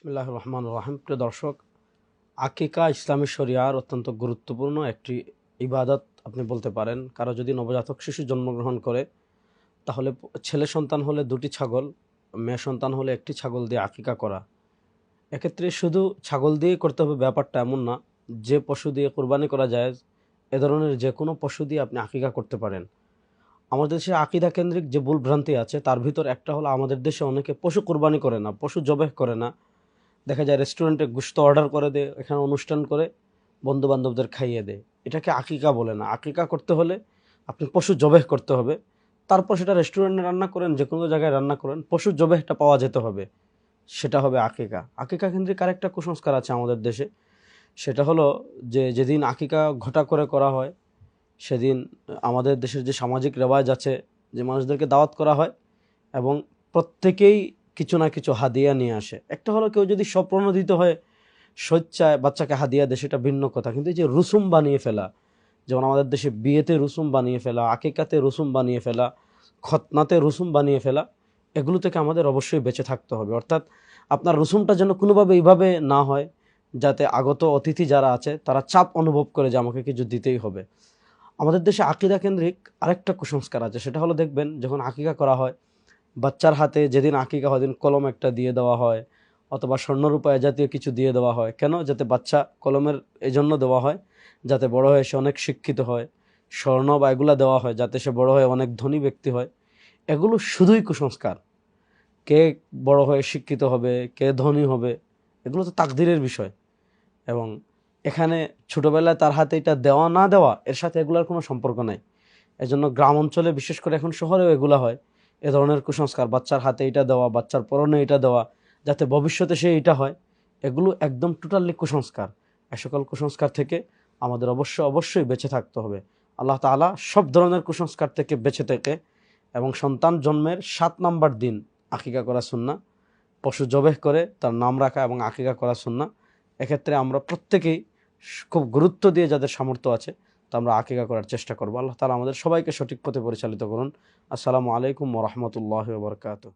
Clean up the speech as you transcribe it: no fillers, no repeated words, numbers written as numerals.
বিসমিল্লাহির রহমানির রহিম। প্রিয় দর্শক, আকিকা ইসলামী শরিয়ার অত্যন্ত গুরুত্বপূর্ণ একটি ইবাদত আপনি বলতে পারেন। কারো যদি নবজাতক শিশু জন্মগ্রহণ করে, তাহলে ছেলে সন্তান হলে 2টি ছাগল, মেয়ে সন্তান হলে 1টি ছাগল দিয়ে আকিকা করা। এক্ষেত্রে শুধু ছাগল দিয়ে করতে হবে ব্যাপারটা এমন না। যে পশু দিয়ে কোরবানি করা যায়, এ ধরনের যে কোনো পশু দিয়ে আপনি আকিকা করতে পারেন। আমাদের দেশে আকিদা কেন্দ্রিক যে ভুল ভ্রান্তি আছে, তার ভিতর একটা হলো আমাদের দেশে অনেকে পশু কোরবানি করে না, পশু জবাই করে না। দেখা যায় রেস্টুরেন্টে গোশত অর্ডার করে দেয়, এখানে অনুষ্ঠান করে বন্ধু বান্ধবদের খাইয়ে দেয়। এটাকে আকিকা বলে না। আকিকা করতে হলে আপনি পশু জবেহ করতে হবে, তারপর সেটা রেস্টুরেন্টে রান্না করেন, যে কোনো জায়গায় রান্না করেন, পশু জবেহটা পাওয়া যেতে হবে, সেটা হবে আকিকা। আকিকা কেন্দ্রিক আরেকটা কুসংস্কার আছে আমাদের দেশে, সেটা হলো যে যেদিন আকিকা ঘটা করে করা হয়, সেদিন আমাদের দেশের যে সামাজিক রেওয়াজ আছে, যে মানুষদেরকে দাওয়াত করা হয় এবং প্রত্যেকেই কিছু না কিছু হাদিয়া নিয়ে আসে। একটা হলো কেউ যদি স্বপ্রণোদিত হয়ে স্বেচ্ছায় বাচ্চাকে হাদিয়া দেয়, সেটা ভিন্ন কথা। কিন্তু এই যে রুসুম বানিয়ে ফেলা, যেমন আমাদের দেশে বিয়েতে রুসুম বানিয়ে ফেলা, আকিকাতে রুসুম বানিয়ে ফেলা, খতনাতে রুসুম বানিয়ে ফেলা, এগুলো থেকে আমাদের অবশ্যই বেঁচে থাকতে হবে। অর্থাৎ আপনার রুসুমটা যেন কোনোভাবে এইভাবে না হয় যাতে আগত অতিথি যারা আছে তারা চাপ অনুভব করে যে আমাকে কিছু দিতেই হবে। আমাদের দেশে আকিদা কেন্দ্রিক আরেকটা কুসংস্কার আছে, সেটা হলো দেখবেন যখন আকিকা করা হয়, বাচ্চার হাতে যেদিন আকিকা হয় দিন কলম একটা দিয়ে দেওয়া হয়, অথবা স্বর্ণরূপা এ জাতীয় কিছু দিয়ে দেওয়া হয়। কেন? যাতে বাচ্চা কলমের এই জন্য দেওয়া হয় যাতে বড় হয়ে সে অনেক শিক্ষিত হয়। স্বর্ণ বা এগুলা দেওয়া হয় যাতে সে বড় হয়ে অনেক ধনী ব্যক্তি হয়। এগুলো শুধুই কুসংস্কার। কে বড় হয়ে শিক্ষিত হবে, কে ধনী হবে, এগুলো তো তাকদিরের বিষয়। এবং এখানে ছোটবেলায় তার হাতে এটা দেওয়া না দেওয়া, এর সাথে এগুলোর কোনো সম্পর্ক নাই। এজন্য গ্রাম অঞ্চলে, বিশেষ করে এখন শহরেও এগুলা হয়, এ ধরনের কুসংস্কার, বাচ্চার হাতে এটা দেওয়া, বাচ্চার পরনে এটা দেওয়া, যাতে ভবিষ্যতে সে এটা হয়। এগুলো একদম টোটালি কুসংস্কার। এ সকল কুসংস্কার থেকে আমাদের অবশ্যই বেঁচে থাকতে হবে। আল্লাহ তাআলা সব ধরনের কুসংস্কার থেকে বেঁচে থেকে এবং সন্তান জন্মের 7 নাম্বার দিন আকিকা করা সুন্নাহ, পশু জবেহ করে তার নাম রাখা এবং আকিকা করা সুন্নাহ। এক্ষেত্রে আমরা প্রত্যেকেই খুব গুরুত্ব দিয়ে, যাদের সামর্থ্য আছে, তা আমরা আকিকা করার চেষ্টা করবো। আল্লাহ তাআলা আমাদের সবাইকে সঠিক পথে পরিচালিত করুন। আসসালামু আলাইকুম ওয়া রাহমাতুল্লাহি ওয়া বারাকাতুহু।